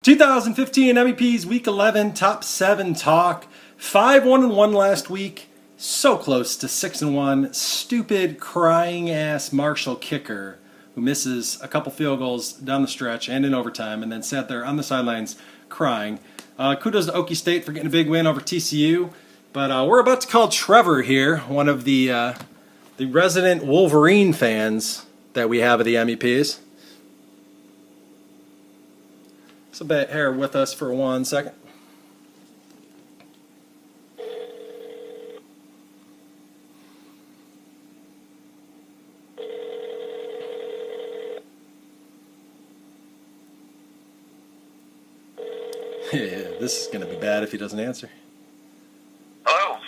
2015 MEP'S Week 11 Top 7 Talk. 5-1-1 last week. So close to 6-1. Stupid, crying-ass Marshall kicker who misses a couple field goals down the stretch and in overtime and then sat there on the sidelines crying. Kudos to Okie State for getting a big win over TCU. But we're about to call Trevor here, one of the resident Wolverine fans that we have at the MEP'S. So bear with us for 1 second. Yeah, this is going to be bad if he doesn't answer. Hello.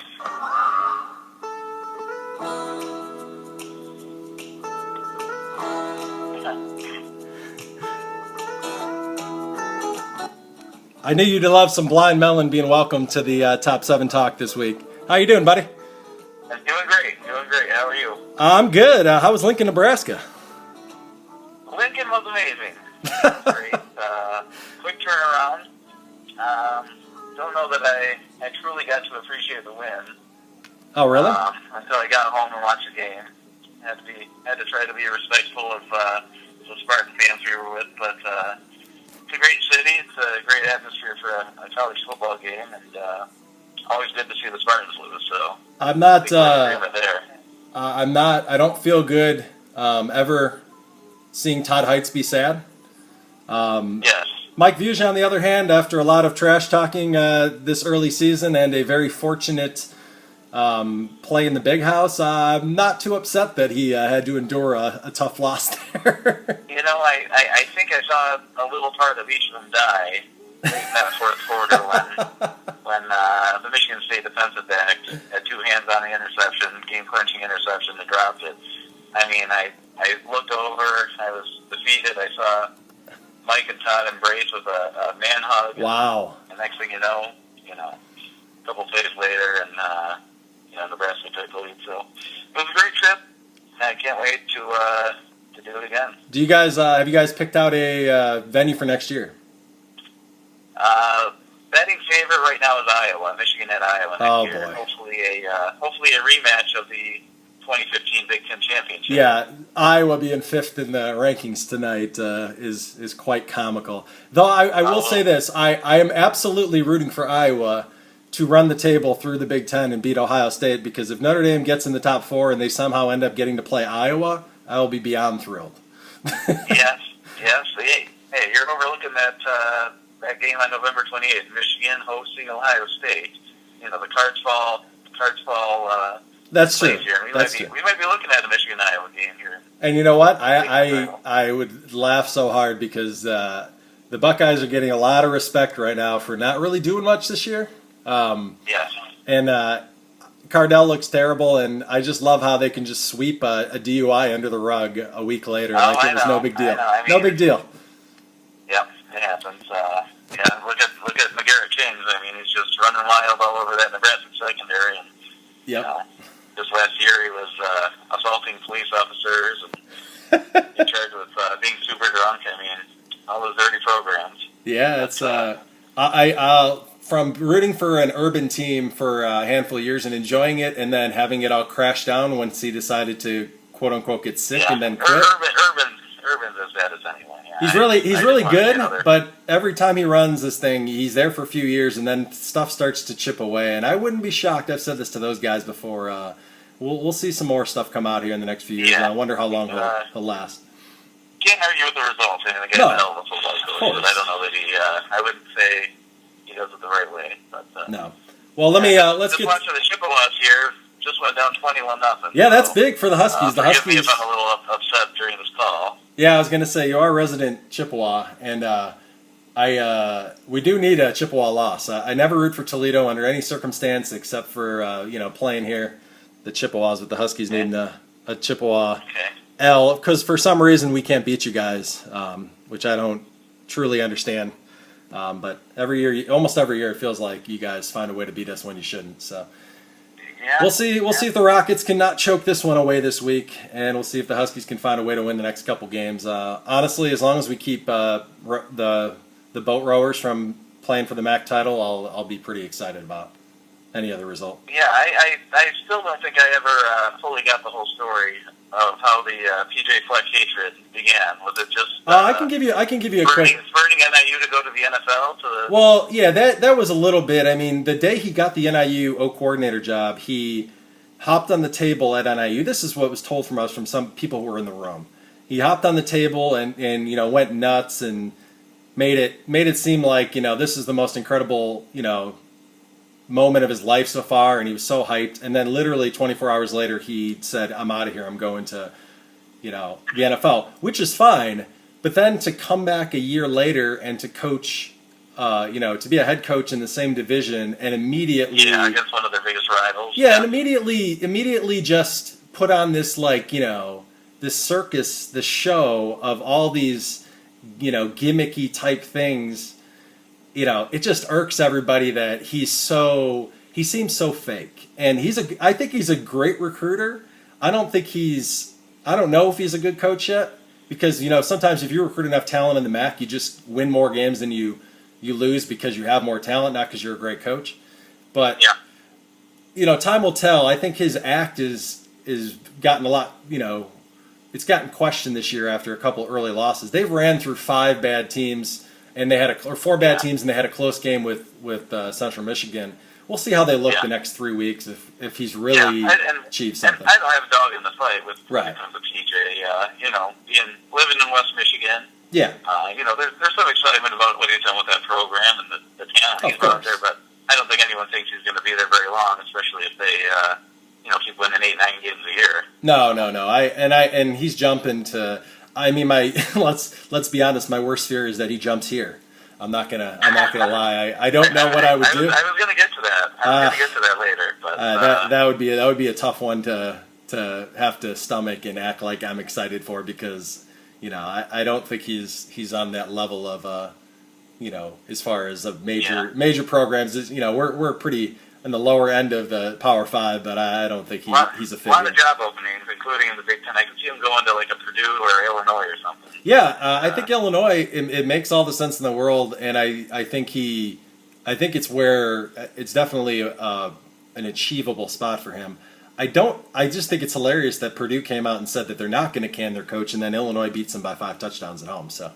I knew you'd love some Blind Melon being welcome to the Top 7 Talk this week. How you doing, buddy? I'm doing great. How are you? I'm good. How was Lincoln, Nebraska? Lincoln was amazing. Great. Quick turnaround. Don't know that I truly got to appreciate the win. Oh, really? Until I got home and watched the game. Had to try to be respectful of the Spartan fans we were with, but it's a great city. It's a great atmosphere for a college football game, and always good to see the Spartans lose. So I'm not. There. I don't feel good ever seeing Todd Heights be sad. Yes. Mike Vuja, on the other hand, after a lot of trash talking this early season and a very fortunate play in the Big House, I'm not too upset that he had to endure a tough loss there. You know, I think I saw a little part of each of them die in that fourth quarter when the Michigan State defensive back had two hands on the interception, game-clinching interception, and dropped it. I mean, I looked over, I was defeated, I saw Mike and Todd embrace with a man hug. Wow. And next thing you know, a couple plays later, and Nebraska took the lead. So it was a great trip. I can't wait to do it again. Do you guys have you guys picked out a venue for next year? Betting favorite right now is Iowa. Michigan at Iowa next year. Boy. Hopefully a rematch of the 2015 Big Ten Championship. Yeah, Iowa being fifth in the rankings tonight is quite comical. Though I will say this, I am absolutely rooting for Iowa to run the table through the Big Ten and beat Ohio State, because if Notre Dame gets in the top 4 and they somehow end up getting to play Iowa, I will be beyond thrilled. Yes. Hey, you're overlooking that game on November 28th, Michigan hosting Ohio State. The cards fall. That's true. Here. We might be looking at a Michigan-Iowa game here. And you know what? I would laugh so hard because the Buckeyes are getting a lot of respect right now for not really doing much this year. Yes. And Cardell looks terrible, and I just love how they can just sweep a DUI under the rug a week later. It was no big deal. No big deal. Yep, it happens. Look at McGarrett James. I mean, he's just running wild all over that Nebraska secondary. And, yep. Just last year he was assaulting police officers and in charge with being super drunk. I mean, all those dirty programs. Yeah, it's from rooting for an urban team for a handful of years and enjoying it, and then having it all crash down once he decided to quote unquote get sick and then quit. Urban's as bad as anyone. Yeah, He's really good, but every time he runs this thing, he's there for a few years, and then stuff starts to chip away. And I wouldn't be shocked. I've said this to those guys before. We'll see some more stuff come out here in the next few years. And I wonder how long he'll last. Can't argue with the results. I mean, the guy's a hell of a football coach, but I don't know that I wouldn't say he does it the right way. But no. Well, let's get watching the Chippewas here. Just went down 21-0. Yeah, that's big for the Huskies. The Huskies. Forgive me if I'm a little upset during this call. Yeah, I was going to say, you are a resident Chippewa, and we do need a Chippewa loss. I never root for Toledo under any circumstance except for playing here. The Chippewas with the Huskies needing a Chippewa L, because for some reason we can't beat you guys, which I don't truly understand. But almost every year, it feels like you guys find a way to beat us when you shouldn't. So Yeah. We'll see. We'll see if the Rockets can not choke this one away this week, and we'll see if the Huskies can find a way to win the next couple games. Honestly, as long as we keep the the boat rowers from playing for the MAC title, I'll be pretty excited about any other result. Yeah, I still don't think I ever fully got the whole story of how the PJ Fleck hatred began. Was it just I can give you a quick spurning NIU to go to the NFL? Well, yeah, that was a little bit. I mean, the day he got the NIU O coordinator job, he hopped on the table at NIU. This is what was told from us from some people who were in the room. He hopped on the table and went nuts and made it seem like this is the most incredible moment of his life so far, and he was so hyped. And then literally 24 hours later, he said, "I'm out of here. I'm going to the NFL," which is fine. But then to come back a year later and to coach, to be a head coach in the same division and immediately against one of their biggest rivals. And immediately just put on this this circus, this show of all these gimmicky type things. It just irks everybody that he seems so fake. And I think he's a great recruiter. I don't know if he's a good coach yet, because sometimes if you recruit enough talent in the MAC, you just win more games than you lose because you have more talent, not because you're a great coach. But time will tell. I think his act is gotten a lot, it's gotten questioned this year after a couple early losses. They've ran through 5 bad teams, and they had 4 bad teams, and they had a close game with Central Michigan. We'll see how they look the next 3 weeks if he's really achieved something. And I don't have a dog in the fight with right. PJ. Living in West Michigan. Yeah. There's some excitement about what he's done with that program and the talent he's brought there, but I don't think anyone thinks he's going to be there very long, especially if they keep winning 8-9 games a year. No. And he's jumping to. I mean, let's be honest. My worst fear is that he jumps here. I'm not gonna lie. I don't know what I would do. I was gonna get to that. I was gonna get to that later, but that would be a tough one to have to stomach and act like I'm excited for, because I don't think he's on that level of as far as of major programs. We're pretty in the lower end of the Power 5, but I don't think he's a figure. A lot of job openings, including in the Big Ten. I can see him going to like a Purdue or Illinois or something. Yeah, I think Illinois. It makes all the sense in the world, and I think it's where it's definitely an achievable spot for him. I just think it's hilarious that Purdue came out and said that they're not going to can their coach, and then Illinois beats them by 5 touchdowns at home. So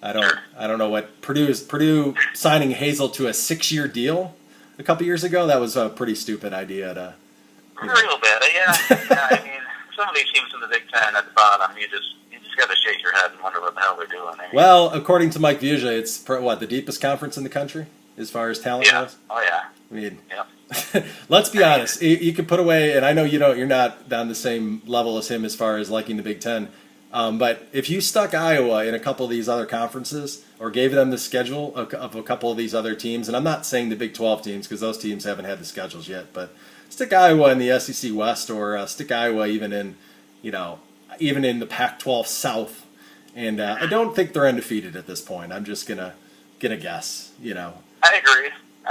I don't know what Purdue signing Hazel to a 6-year deal a couple years ago. That was a pretty stupid idea to. Real bad, yeah. I mean, some of these teams in the Big Ten at the bottom, you just got to shake your head and wonder what the hell they're doing. I mean, well, according to Mike Vuja, it's the deepest conference in the country as far as talent goes. Oh yeah. I mean, let's be honest. You can put away, and I know you're not on the same level as him as far as liking the Big Ten. But if you stuck Iowa in a couple of these other conferences, or gave them the schedule of a couple of these other teams, and I'm not saying the Big 12 teams because those teams haven't had the schedules yet, but stick Iowa in the SEC West, or stick Iowa even in the Pac-12 South, and I don't think they're undefeated at this point. I'm just gonna guess.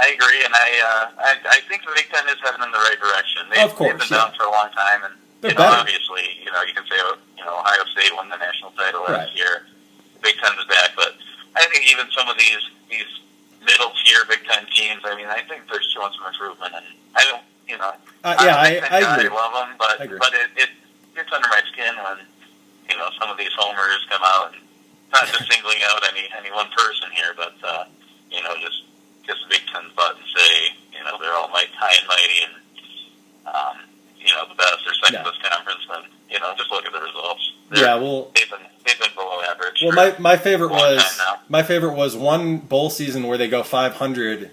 I agree, and I think the Big Ten is heading in the right direction. They've been down for a long time, and obviously, you can say Ohio State won the national title last year. The Big Ten is back, but I think even some of these middle tier Big Ten teams, I mean, I think they're showing some improvement, and I don't, I agree. I love them, but it gets under my skin when some of these homers come out, and not just singling out any one person here, but just kiss the Big Ten's butt and say they're all high and mighty and the best or second best conference, then just look at the results. They've been below average. Well, my favorite was one bowl season where they go 500,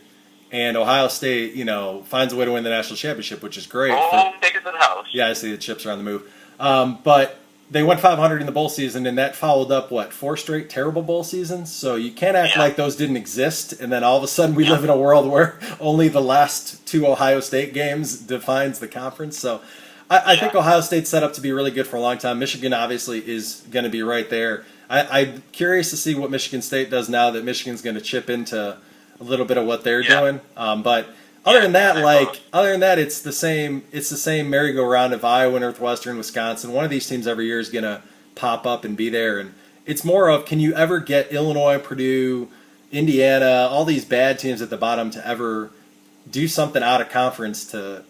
and Ohio State finds a way to win the national championship, which is great. Take it to the house. Yeah, I see the chips are on the move. But they went 500 in the bowl season, and that followed up 4 straight terrible bowl seasons. So you can't act like those didn't exist, and then all of a sudden we live in a world where only the last 2 Ohio State games defines the conference. So I think Ohio State's set up to be really good for a long time. Michigan obviously is going to be right there. I'm curious to see what Michigan State does now that Michigan's going to chip into a little bit of what they're doing. But other than that, it's the same merry-go-round of Iowa, Northwestern, Wisconsin. One of these teams every year is going to pop up and be there, and it's more of, can you ever get Illinois, Purdue, Indiana, all these bad teams at the bottom to ever do something out of conference to,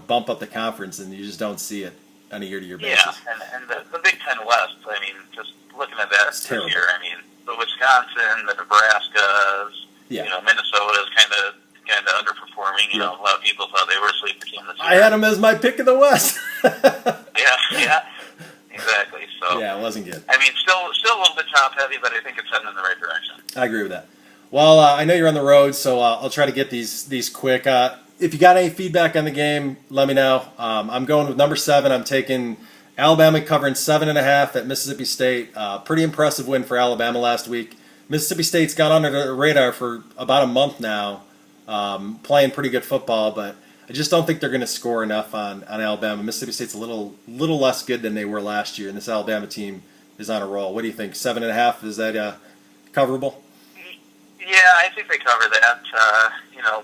bump up the conference, and you just don't see it on a year-to-year basis. Yeah, and the Big Ten West, I mean, just looking at that this terrible. year, I mean, the Wisconsin, the Nebraskas, Minnesota's kind of underperforming. A lot of people thought they were a sleeper team this year. I had them as my pick of the West. Yeah, exactly. So yeah, it wasn't good. I mean, still a little bit top-heavy, but I think it's heading in the right direction. I agree with that. Well, I know you're on the road, so I'll try to get these quick. If you got any feedback on the game, let me know. I'm going with number 7. I'm taking Alabama covering 7.5 at Mississippi State. Pretty impressive win for Alabama last week. Mississippi State's gone under the radar for about a month now, playing pretty good football, but I just don't think they're going to score enough on Alabama. Mississippi State's a little less good than they were last year, and this Alabama team is on a roll. What do you think? 7.5, is that coverable? Yeah, I think they cover that.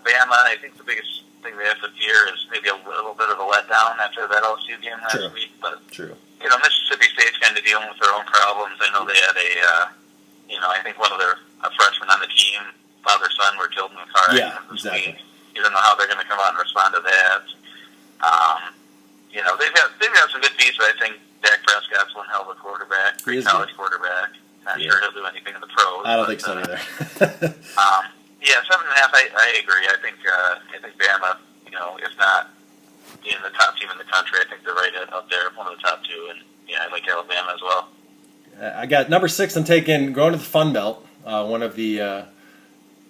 Bama, I think the biggest thing they have to fear is maybe a little bit of a letdown after that LSU game last week. But, Mississippi State's kind of dealing with their own problems. I know they had I think one of their freshmen on the team, father-son, were killed in a car accident this week. You don't know how they're going to come out and respond to that. They've got some good pieces. I think Dak Prescott's one hell of a quarterback, great college quarterback. Not sure he'll do anything in the pros. I don't think so either. 7.5. I agree. I think Bama, if not being the top team in the country, I think they're right up there, one of the top 2. And I like Alabama as well. I got number 6. I'm going to the Fun Belt, one of the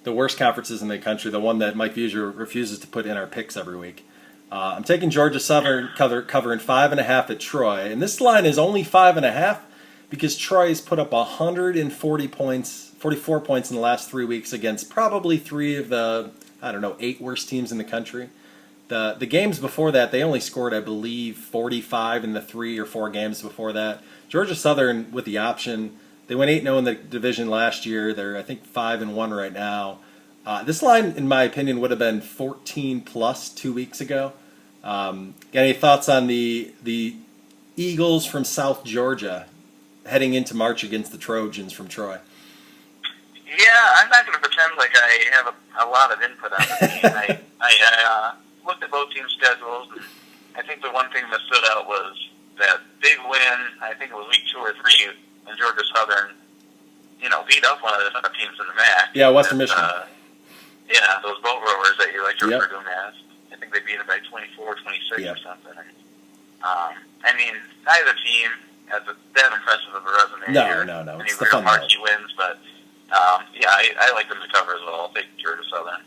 worst conferences in the country, the one that Mike Buser refuses to put in our picks every week. I'm taking Georgia Southern covering 5.5 at Troy, and this line is only 5.5 because Troy has put up 144 points in the last 3 weeks against probably 3 of the 8 worst teams in the country. The games before that, they only scored, I believe, 45 in the 3 or 4 games before that. Georgia Southern with the option. They went 8-0 in the division last year. They're, I think, 5-1 right now. This line, in my opinion, would have been 14-plus 2 weeks ago. Got any thoughts on the Eagles from South Georgia heading into March against the Trojans from Troy? Yeah, I'm not going to pretend like I have a lot of input on the team. I looked at both teams' schedules, and I think the one thing that stood out was that big win. I think it was week 2 or 3, and Georgia Southern, beat up one of the top teams in the MAC. Yeah, Western Michigan. Those boat rowers that you like to refer to them as. I think they beat them by 24, 26 or something. Neither team has that impressive of a resume. No. Any real marquee wins, but I like them to cover as well. I'll take Georgia Southern.